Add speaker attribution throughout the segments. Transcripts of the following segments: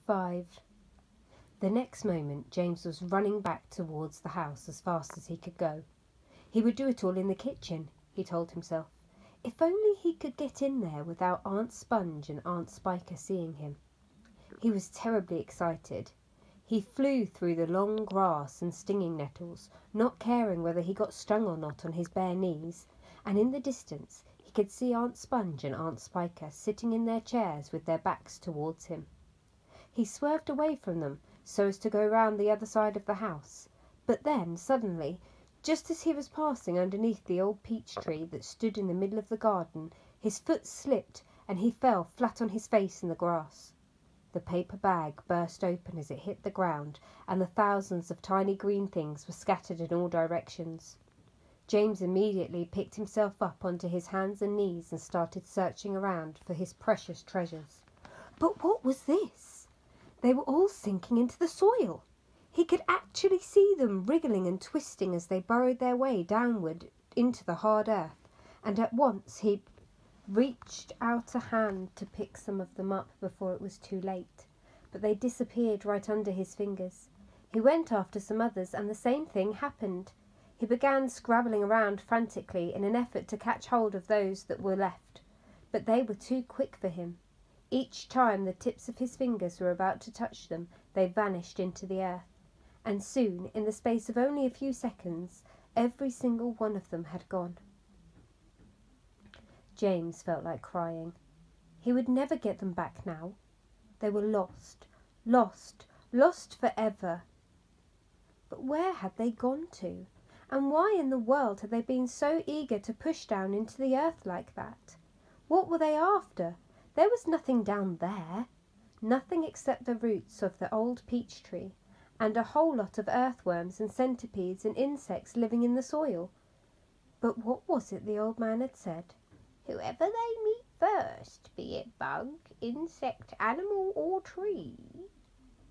Speaker 1: 5. The next moment James was running back towards the house as fast as he could go. He would do it all in the kitchen, he told himself. If only he could get in there without Aunt Sponge and Aunt Spiker seeing him. He was terribly excited. He flew through the long grass and stinging nettles, not caring whether he got stung or not on his bare knees, and in the distance he could see Aunt Sponge and Aunt Spiker sitting in their chairs with their backs towards him. He swerved away from them so as to go round the other side of the house, but then suddenly, just as he was passing underneath the old peach tree that stood in the middle of the garden, his foot slipped and he fell flat on his face in the grass. The paper bag burst open as it hit the ground, and the thousands of tiny green things were scattered in all directions. James immediately picked himself up onto his hands and knees and started searching around for his precious treasures. But what was this? They were all sinking into the soil. He could actually see them wriggling and twisting as they burrowed their way downward into the hard earth, and at once he reached out a hand to pick some of them up before it was too late, but they disappeared right under his fingers. He went after some others, and the same thing happened. He began scrabbling around frantically in an effort to catch hold of those that were left, but they were too quick for him. Each time the tips of his fingers were about to touch them, they vanished into the earth, and soon, in the space of only a few seconds, every single one of them had gone. James felt like crying. He would never get them back now. They were lost, lost, lost forever. But where had they gone to? And why in the world had they been so eager to push down into the earth like that? What were they after? There was nothing down there. Nothing except the roots of the old peach tree, and a whole lot of earthworms and centipedes and insects living in the soil. But what was it the old man had said? Whoever they meet first, be it bug, insect, animal or tree,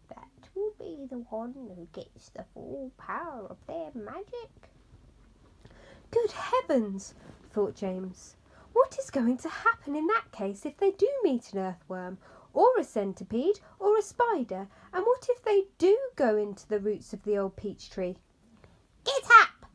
Speaker 1: that will be the one who gets the full power of their magic. Good heavens, thought James. What is going to happen in that case if they do meet an earthworm, or a centipede, or a spider? And what if they do go into the roots of the old peach tree?
Speaker 2: Get up!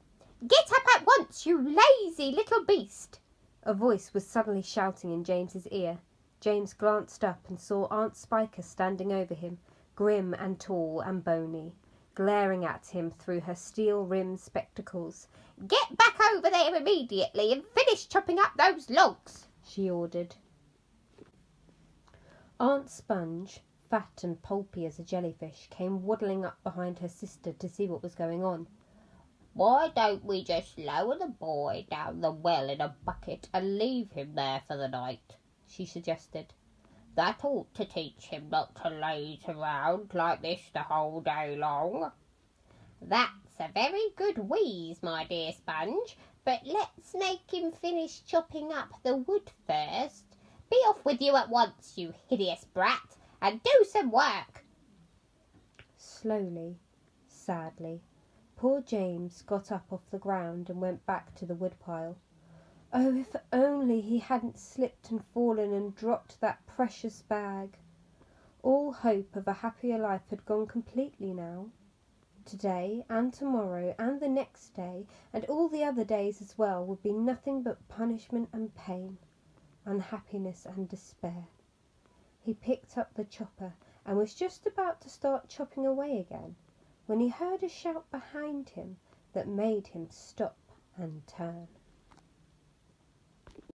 Speaker 2: Get up at once, you lazy little beast!
Speaker 1: A voice was suddenly shouting in James's ear. James glanced up and saw Aunt Spiker standing over him, grim and tall and bony, glaring at him through her steel-rimmed spectacles.
Speaker 2: Get back over there immediately and finish chopping up those logs, she ordered.
Speaker 1: Aunt Sponge, fat and pulpy as a jellyfish, came waddling up behind her sister to see what was going on.
Speaker 2: Why don't we just lower the boy down the well in a bucket and leave him there for the night, she suggested. That ought to teach him not to laze around like this the whole day long. That's a very good wheeze, my dear Sponge, but let's make him finish chopping up the wood first. Be off with you at once, you hideous brat, and do some work.
Speaker 1: Slowly, sadly, poor James got up off the ground and went back to the woodpile. Oh, if only he hadn't slipped and fallen and dropped that precious bag. All hope of a happier life had gone completely now. Today and tomorrow and the next day and all the other days as well would be nothing but punishment and pain, unhappiness and despair. He picked up the chopper and was just about to start chopping away again when he heard a shout behind him that made him stop and turn.